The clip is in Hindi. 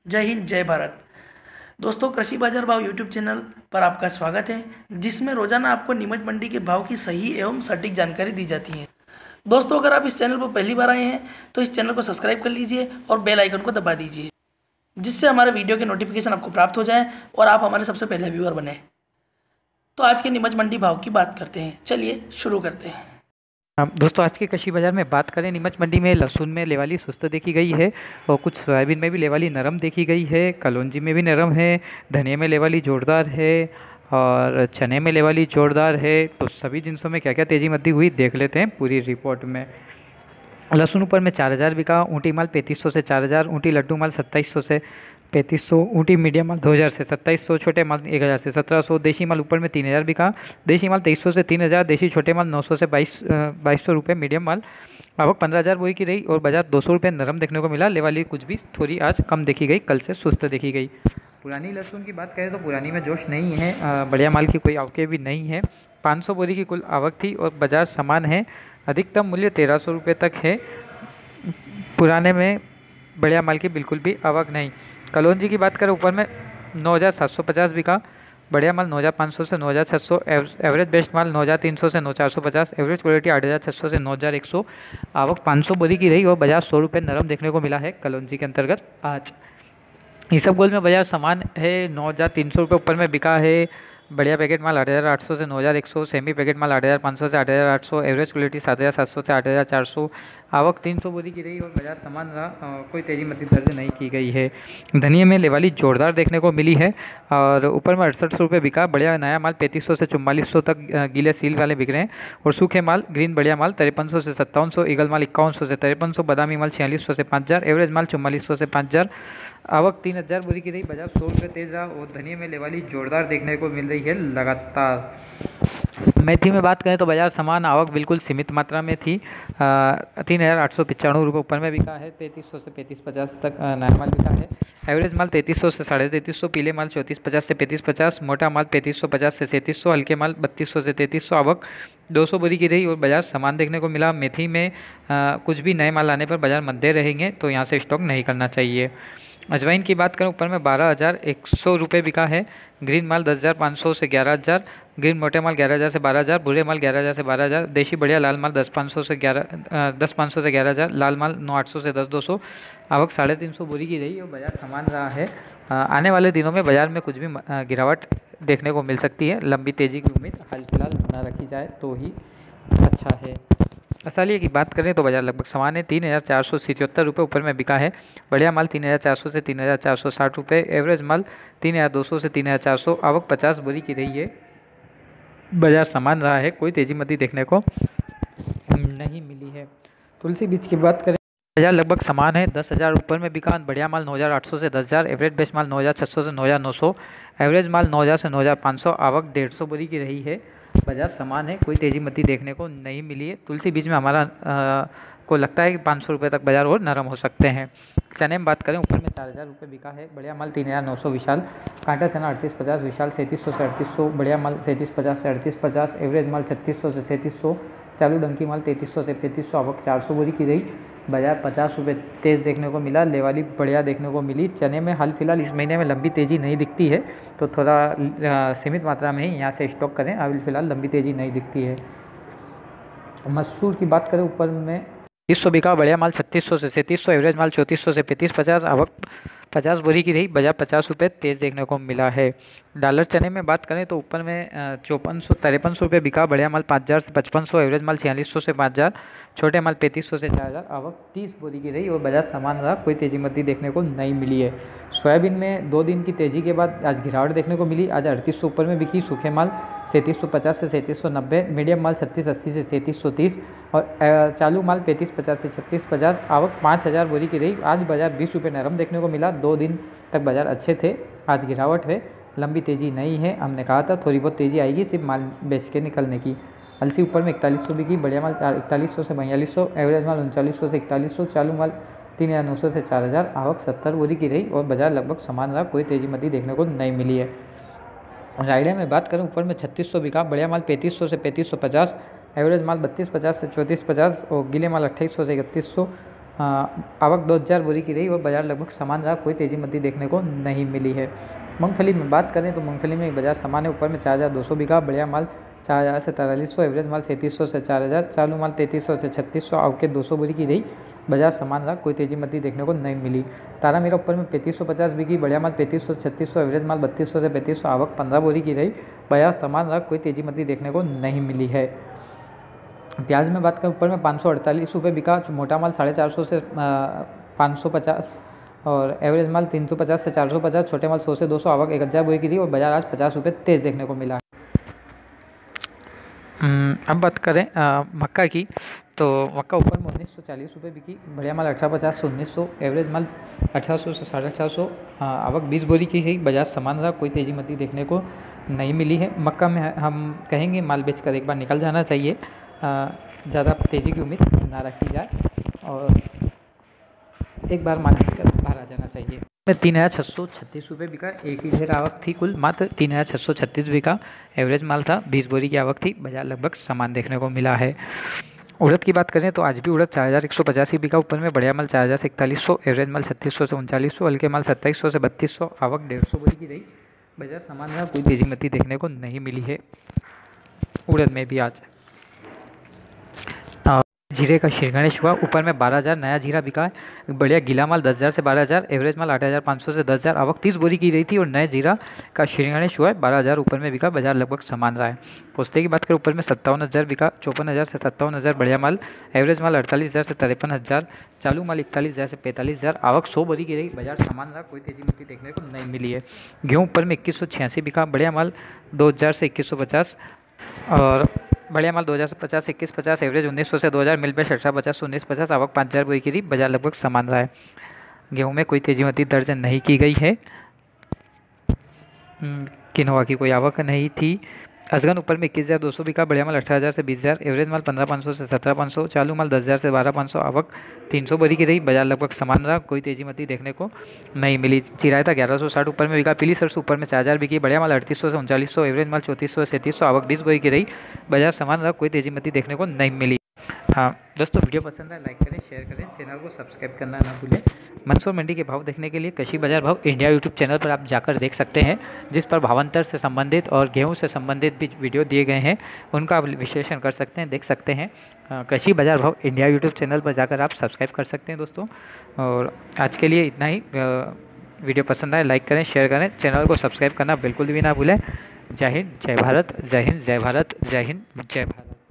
जय हिंद, जय भारत। दोस्तों, कृषि बाजार भाव यूट्यूब चैनल पर आपका स्वागत है, जिसमें रोजाना आपको नीमच मंडी के भाव की सही एवं सटीक जानकारी दी जाती है। दोस्तों, अगर आप इस चैनल पर पहली बार आए हैं तो इस चैनल को सब्सक्राइब कर लीजिए और बेल आइकन को दबा दीजिए, जिससे हमारे वीडियो के नोटिफिकेशन आपको प्राप्त हो जाए और आप हमारे सबसे पहले व्यूअर बने। तो आज के नीमच मंडी भाव की बात करते हैं। चलिए शुरू करते हैं। दोस्तों, आज के कृषि बाजार में बात करें, नीमच मंडी में लहसुन में लेवाली सुस्त देखी गई है और कुछ सोयाबीन में भी लेवाली नरम देखी गई है। कलौंजी में भी नरम है। धनिया में लेवाली जोरदार है और चने में लेवाली जोरदार है। तो सभी जिनसों में क्या क्या तेज़ी मद्दी हुई देख लेते हैं पूरी रिपोर्ट में। लहसुन ऊपर में 4000 बिका। ऊँटी माल 3500 से 4000। ऊँटी लड्डू माल 2700 से 3500। ऊँटी मीडियम माल 2000 से 2700। छोटे माल 1000 से 1700। देशी माल ऊपर में 3000 बिका। देशी माल 2300 से 3000। देशी छोटे माल 900 से 2200 रुपये। मीडियम माल आवक 15000 बोई की रही और बाजार 200 रुपये नरम देखने को मिला। लेवाली कुछ भी थोड़ी आज कम देखी गई, कल से सुस्त देखी गई। पुरानी लहसुन की बात करें तो पुरानी में जोश नहीं है। बढ़िया माल की कोई आवकें भी नहीं है। 500 बोरी की कुल आवक थी और बाजार समान है। अधिकतम मूल्य 1300 रुपये तक है। पुराने में बढ़िया माल की बिल्कुल भी आवक नहीं। कलौंजी की बात करें, ऊपर में 9750 बिका। बढ़िया माल 9500 से 9600। एवरेज बेस्ट माल 9300 से 9450। एवरेज क्वालिटी 8600 से 9100। आवक 500 बोरी की रही और बाजार 100 रुपये नरम देखने को मिला है कलौंजी के अंतर्गत आज। ईसबगोल में बाजार समान है। 9300 रुपये ऊपर में बिका है। बढ़िया पैकेट माल 8800 से 9100। सेमी पैकेट माल 8500 से 8800। एवरेज क्वालिटी 7700 से 8400। आवक 300 बोरी की रही और बाजार समान रहा। कोई तेजी मद्दी दर्ज नहीं की गई है। धनिया में लेवाली जोरदार देखने को मिली है और ऊपर में 6800 रुपये बिका। बढ़िया नया माल 3500 से 4400 तक गीले सील वाले बिक रहे हैं और सूखे माल ग्रीन बढ़िया माल 5300 से 5700। ईगल माल 5100 से 5300। बादामी माल 4600 से 5000। एवरेज माल 4400 से 5000। आवक 3000 बोरी की रही। बाजार 100 रुपये तेज रहा और धनिया में लेवाली जोरदार देखने को मिल रही है लगातार। मेथी में बात करें तो बाजार समान, आवक बिल्कुल सीमित मात्रा में थी। 3895 रुपये ऊपर में बिका है। 3300 से 3550 तक नया माल बिका है। एवरेज माल 3300 से 3350। पीले माल 3450 से 3550। मोटा माल 3550 से 3700। हल्के माल 3200 से 3300। आवक 200 बोरी की रही और बाजार समान देखने को मिला। मेथी में कुछ भी नए माल आने पर बाजार मध्य रहेंगे, तो यहाँ से स्टॉक नहीं करना चाहिए। अजवाइन की बात करें, ऊपर में 12100 रुपये बिका है। ग्रीन माल 10500 से 11000। ग्रीन मोटे माल 11000 से 12000। भूरे माल 11000 से 12000। देशी बढ़िया लाल माल 10500 से 10500 से 11000। लाल माल 9800 से 10200। आवक 350 बोरी की रही और बाजार समान रहा है। आने वाले दिनों में बाजार में कुछ भी गिरावट देखने को मिल सकती है। लंबी तेज़ी की उम्मीद हाल फिलहाल न रखी जाए तो ही अच्छा है। मसालिए की बात करें तो बाजार लगभग समान है। 3477 रुपये ऊपर में बिका है। बढ़िया माल 3400 से 3460 रुपये। एवरेज माल 3200 से 3400। आवक 50 बोरी की रही है। बाजार समान रहा है, कोई तेजी मद्दी देखने को नहीं मिली है। तुलसी बीज की बात करें, बाजार लगभग समान है। 10,000 ऊपर में बिका। बढ़िया माल 9800 से 10,000। एवरेज बेस्ट माल 9600 से 9900। एवरेज माल 9000 से 9500। आवक 150 बोरी की रही है। बाजार समान है, कोई तेजी मद्दी देखने को नहीं मिली है। तुलसी बीज में हमारा को लगता है कि 500 रुपये तक बाजार और नरम हो सकते हैं। चने में बात करें, ऊपर में 4000 रुपये बिका है। बढ़िया माल 3900। विशाल कांटा चना 3850। विशाल 3700 से 3800। बढ़िया माल 3750 से 3850। एवरेज माल 3600 से 3700। चालू डंकी माल 3300 से 3500। आवक 400 बोरी की रही। बाजार 50 रुपये तेज़ देखने को मिला। लेवाली बढ़िया देखने को मिली। चने में हाल फिलहाल इस महीने में लंबी तेज़ी नहीं दिखती है, तो थोड़ा सीमित मात्रा में ही यहाँ से स्टॉक करें। अभी फिलहाल लंबी तेज़ी नहीं दिखती है। मसूर की बात करें, ऊपर में 3000 बिका। बढ़िया माल 3600 से 3700। एवरेज माल 3400 से 3550। आवक 50 बोरी की रही। बाजार 50 रुपये तेज़ देखने को मिला है। डॉलर चने में बात करें तो ऊपर में 5300 रुपये बिका। बढ़िया माल 5000 से 5500। एवरेज माल 4600 से 5000। छोटे माल 3500 से 4000। आवक 30 बोरी की रही और बाजार समान रहा, कोई तेज़ी मद्दी देखने को नहीं मिली है। सोयाबीन में 2 दिन की तेज़ी के बाद आज गिरावट देखने को मिली। आज 3800 ऊपर में बिकी। सूखे माल 3750 से 3790। मीडियम माल 3680 से 3730 और चालू माल 3550 से 3650। आवक 5000 बोरी की रही। आज बाजार 20 रुपये नरम देखने को मिला। 2 दिन तक बाजार अच्छे थे, आज गिरावट है। लंबी तेज़ी नहीं है। हमने कहा था थोड़ी बहुत तेज़ी आएगी सिर्फ माल बेच के निकलने की। अलसी ऊपर में 4100 बिकी। बढ़िया माल 4100 से 4200। एवरेज माल 3900 से 4100। चालू माल 3900 से 4000। आवक 70 बोरी की रही और बाजार लगभग समान रहा, कोई तेज़ी मद्दी देखने को नहीं मिली है। रायडे में बात करें, ऊपर में 3600 बिका। बढ़िया माल 3500 से 3550। एवरेज माल 3250 से 3450 और गीले माल 2800 से 3100। आवक 2000 बोरी की रही और बाजार लगभग समान रहा, कोई तेजी मंदी देखने को नहीं मिली है। मूंगफली में बात करें तो मूंगफली में बाजार समान है, ऊपर में 4200 बिका, बढ़िया माल 4000 से 4300, एवरेज माल 3300 से 4000, चालू माल 3300 से 3600, आवक 200 बोरी की रही, बाजार समान रहा, कोई तेजी मंदी देखने को नहीं मिली। तारा मीरा ऊपर में 3550 बिकी, बढ़िया माल 3500 से 3600, एवरेज माल 3200 से 3500, आवक 15 बोरी की रही, बाजार समान रहा, कोई तेजी मंदी देखने को नहीं मिली है। प्याज में बात करें ऊपर में 548 रुपये बिका, मोटा माल 450 से 550 और एवरेज माल 350 से 450, छोटे माल 100 से 200, आवक 1000 बोरी की रही और बाजार आज 50 रुपये तेज़ देखने को मिला। अब बात करें मक्का की, तो मक्का ऊपर में 1940 रुपये बिकी, बढ़िया माल 1850 से 1900, एवरेज माल 1800 से 1850, आवक 20 बोरी की रही, बाजार समान रहा, कोई तेजी मंदी देखने को नहीं मिली है। मक्का में हम कहेंगे माल बेचकर एक बार निकल जाना चाहिए, ज़्यादा तेज़ी की उम्मीद ना रखी जाए और एक बार माल बेचकर बाहर आ जाना चाहिए। 3636 रुपये बिका, एक ही ढेर आवक थी, कुल मात्र 3636 बिका, एवरेज माल था 20 बोरी की आवक थी, बाजार लगभग समान देखने को मिला है। उड़द की बात करें तो आज भी उड़द 4185 ही बिका, ऊपर में बढ़िया माल 4000 से 4100, एवरेज माल 3600 से 3900, हल्के माल 2700 से 3200, आवक 150 बोरी की रही, बाजार समान रहा, कोई तेजी मंदी देखने को नहीं मिली है उड़द में भी आज। जीरे का श्री गणेश हुआ, ऊपर में 12000 नया जीरा बिका है, बढ़िया गीला माल 10000 से 12000, एवरेज माल 8500 से 10000, आवक 30 बोरी की रही थी और नए जीरा का श्री गणेश हुआ है 12000 ऊपर में बिका, बाजार लगभग समान रहा है। पोस्ते की बात करें ऊपर में 57000 बिका, 54000 से 57000, बढ़िया माल, एवरेज माल 48000 से 53000, चालू माल 41000 से 45000, आवक 100 बोरी की रही, बाजार समान रहा, कोई तेजी मंदी देखने को नहीं मिली है। गेहूँ ऊपर में 2186 बिका, बढ़िया माल 2000 से 2150 और बढ़िया माल 2000 से 50 2150, एवरेज 1900 से 2000, मिल पे 1850 से 1950, आवक 5000 बोरी की रही, बाजार लगभग समान रहा है। गेहूं में कोई तेजी मंदी दर्ज नहीं की गई है, किनोआ की कोई आवक नहीं थी। असगन ऊपर में 21200 बिका, बढ़िया माल 18000 से 20000, एवरेज माल 15500 से 17500, चालू माल 10000 से 12500, आवक 300 बोरी की रही, बाजार लगभग समान रहा, कोई तेजी मंदी देखने को नहीं मिली। चिरायता 1160 ऊपर में बिका, पीली सरसों ऊपर में 4000 बिकी, बढ़िया माल 3800 से 3900, एवरेज माल 3400 से 3300, आवक 20 बोरी की रही, बाजार समान रहा, कोई तेजी मंदी देखने को नहीं मिली। हाँ दोस्तों, वीडियो पसंद है लाइक करें, शेयर करें, चैनल को सब्सक्राइब करना ना भूलें। मंदसौर मंडी के भाव देखने के लिए कृषि बाजार भाव इंडिया यूट्यूब चैनल पर आप जाकर देख सकते हैं, जिस पर भावांतर से संबंधित और गेहूं से संबंधित भी वीडियो दिए गए हैं, उनका आप विश्लेषण कर सकते हैं, देख सकते हैं। कृषि बाजार भाव इंडिया यूट्यूब चैनल पर जाकर आप सब्सक्राइब कर सकते हैं दोस्तों। और आज के लिए इतना ही। वीडियो पसंद आए लाइक करें, शेयर करें, चैनल को सब्सक्राइब करना बिल्कुल भी ना भूलें। जय हिंद, जय भारत, जय हिंद, जय भारत, जय हिंद, जय भारत।